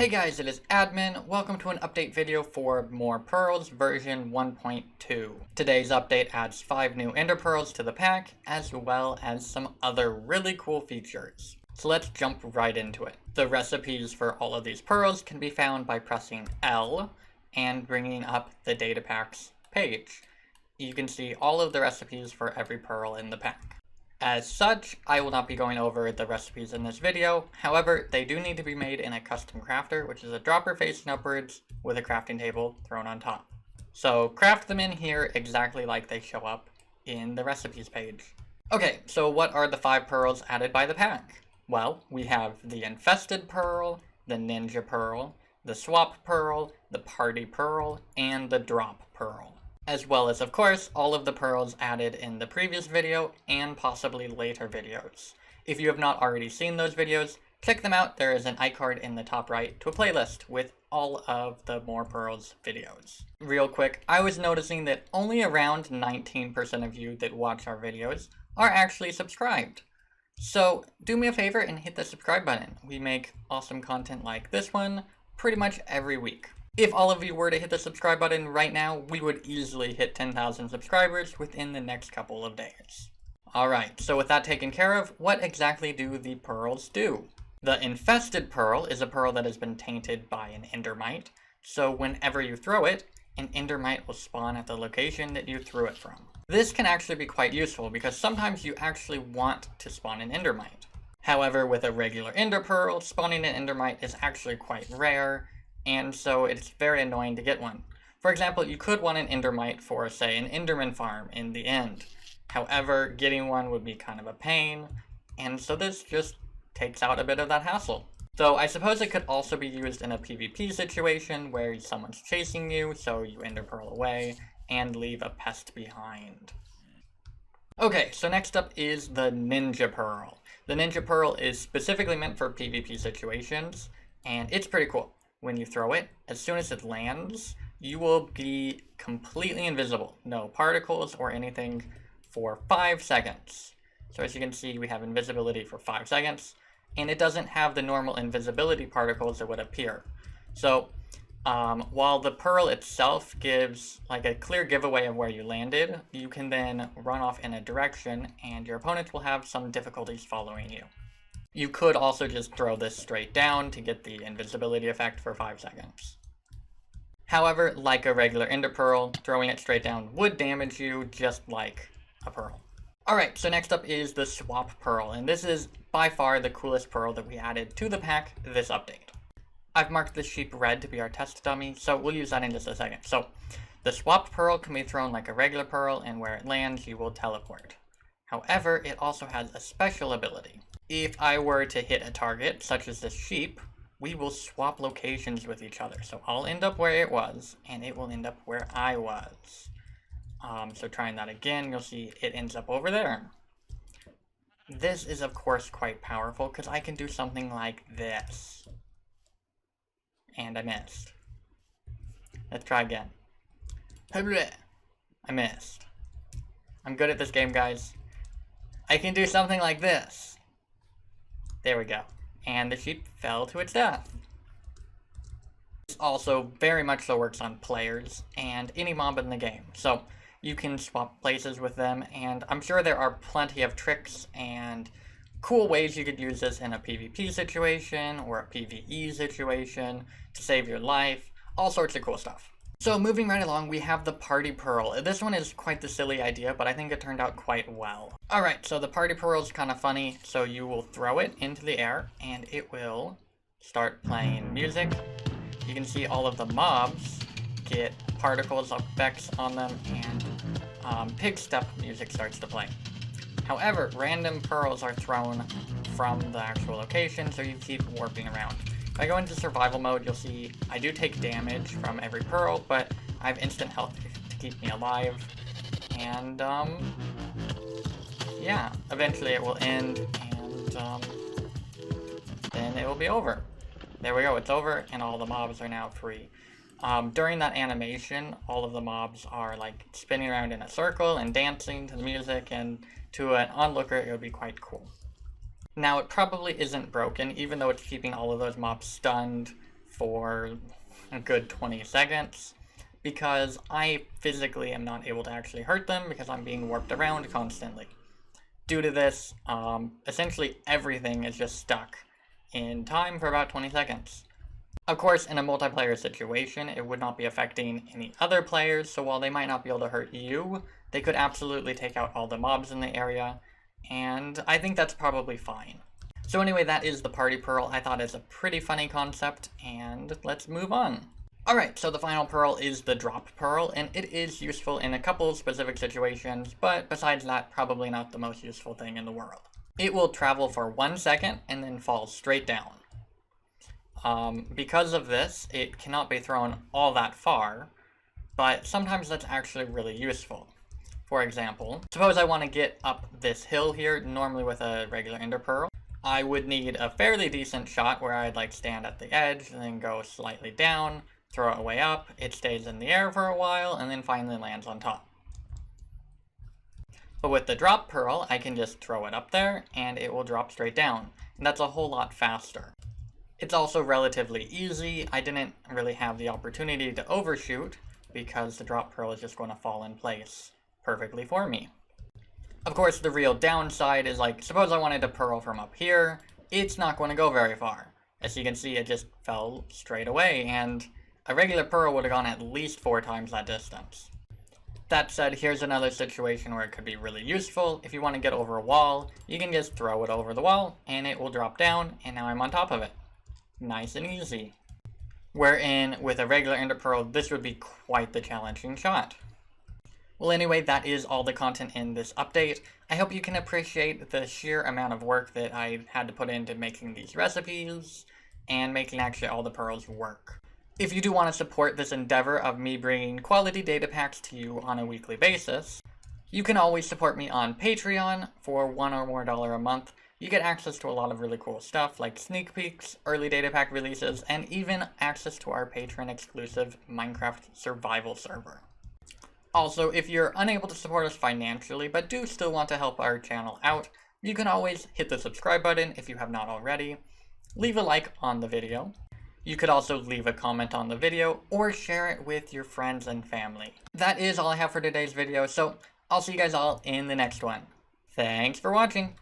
Hey guys, it is Admin. Welcome to an update video for Moar Pearls version 1.2. Today's update adds 5 new ender pearls to the pack, as well as some other really cool features. So let's jump right into it. The recipes for all of these pearls can be found by pressing L and bringing up the Datapack's page. You can see all of the recipes for every pearl in the pack. As such, I will not be going over the recipes in this video. However, they do need to be made in a custom crafter, which is a dropper facing upwards with a crafting table thrown on top. So craft them in here exactly like they show up in the recipes page. Okay, so what are the 5 pearls added by the pack? Well, we have the Infested Pearl, the Ninja Pearl, the Swap Pearl, the Party Pearl, and the Drop Pearl. As well as, of course, all of the pearls added in the previous video and possibly later videos. If you have not already seen those videos, check them out. There is an iCard in the top right to a playlist with all of the Moar Pearls videos. Real quick, I was noticing that only around 19% of you that watch our videos are actually subscribed. So do me a favor and hit the subscribe button. We make awesome content like this one pretty much every week. If all of you were to hit the subscribe button right now, we would easily hit 10,000 subscribers within the next couple of days. Alright, so with that taken care of, what exactly do the pearls do? The Infested Pearl is a pearl that has been tainted by an endermite, so whenever you throw it, an endermite will spawn at the location that you threw it from. This can actually be quite useful because sometimes you actually want to spawn an endermite. However, with a regular ender pearl, spawning an endermite is actually quite rare, and so it's very annoying to get one. For example, you could want an endermite for, say, an enderman farm in the end. However, getting one would be kind of a pain, and so this just takes out a bit of that hassle. So I suppose it could also be used in a PvP situation where someone's chasing you, so you ender pearl away and leave a pest behind. Okay, so next up is the Ninja Pearl. The Ninja Pearl is specifically meant for PvP situations, and it's pretty cool. When you throw it, as soon as it lands, you will be completely invisible. No particles or anything for 5 seconds. So as you can see, we have invisibility for 5 seconds, and it doesn't have the normal invisibility particles that would appear. So while the pearl itself gives like a clear giveaway of where you landed, you can then run off in a direction, and your opponents will have some difficulties following you. You could also just throw this straight down to get the invisibility effect for 5 seconds. However, like a regular ender pearl, throwing it straight down would damage you just like a pearl. Alright, so next up is the Swap Pearl, and this is by far the coolest pearl that we added to the pack this update. I've marked the sheep red to be our test dummy, so we'll use that in just a second. So, the Swap Pearl can be thrown like a regular pearl, and where it lands, you will teleport. However, it also has a special ability. If I were to hit a target, such as this sheep, we will swap locations with each other. So I'll end up where it was, and it will end up where I was. So trying that again, you'll see it ends up over there. This is, of course, quite powerful, because I can do something like this. And I missed. Let's try again. I missed. I'm good at this game, guys. I can do something like this. There we go. And the sheep fell to its death. This also very much so works on players and any mob in the game. So you can swap places with them, and I'm sure there are plenty of tricks and cool ways you could use this in a PvP situation or a PvE situation to save your life. All sorts of cool stuff. So moving right along, we have the Party Pearl. This one is quite the silly idea, but I think it turned out quite well. Alright, so the Party Pearl is kind of funny. So you will throw it into the air, and it will start playing music. You can see all of the mobs get particles effects on them, and pig step music starts to play. However, random pearls are thrown from the actual location, so you keep warping around. If I go into survival mode, you'll see I do take damage from every pearl, but I have instant health to keep me alive. And, yeah, eventually it will end, and, then it will be over. There we go, it's over, and all the mobs are now free. During that animation, all of the mobs are, like, spinning around in a circle and dancing to the music, and to an onlooker, it would be quite cool. Now, it probably isn't broken, even though it's keeping all of those mobs stunned for a good 20 seconds because I physically am not able to actually hurt them because I'm being warped around constantly. Due to this, essentially everything is just stuck in time for about 20 seconds. Of course, in a multiplayer situation, it would not be affecting any other players, so while they might not be able to hurt you, they could absolutely take out all the mobs in the area, and I think that's probably fine. So anyway, that is the party pearl. I thought it's a pretty funny concept, and let's move on. Alright, so the final pearl is the drop pearl, and it is useful in a couple specific situations, but besides that, probably not the most useful thing in the world. It will travel for 1 second and then fall straight down. Because of this, it cannot be thrown all that far, but sometimes that's actually really useful. For example, suppose I want to get up this hill here, normally with a regular ender pearl. I would need a fairly decent shot where I'd like stand at the edge and then go slightly down, throw it way up, it stays in the air for a while, and then finally lands on top. But with the drop pearl, I can just throw it up there, and it will drop straight down, and that's a whole lot faster. It's also relatively easy. I didn't really have the opportunity to overshoot, because the drop pearl is just going to fall in place perfectly for me. Of course, the real downside is, like, suppose I wanted to pearl from up here, it's not going to go very far. As you can see, it just fell straight away, and a regular pearl would have gone at least 4 times that distance. That said, here's another situation where it could be really useful. If you want to get over a wall, you can just throw it over the wall, and it will drop down, and now I'm on top of it. Nice and easy. Wherein, with a regular ender pearl, this would be quite the challenging shot. Well, anyway, that is all the content in this update. I hope you can appreciate the sheer amount of work that I had to put into making these recipes, and making actually all the pearls work. If you do want to support this endeavor of me bringing quality data packs to you on a weekly basis, you can always support me on Patreon for $1 or more a month. You get access to a lot of really cool stuff like sneak peeks, early data pack releases, and even access to our Patreon exclusive Minecraft survival server. Also, if you're unable to support us financially but do still want to help our channel out, you can always hit the subscribe button if you have not already, leave a like on the video. You could also leave a comment on the video or share it with your friends and family. That is all I have for today's video, so I'll see you guys all in the next one. Thanks for watching!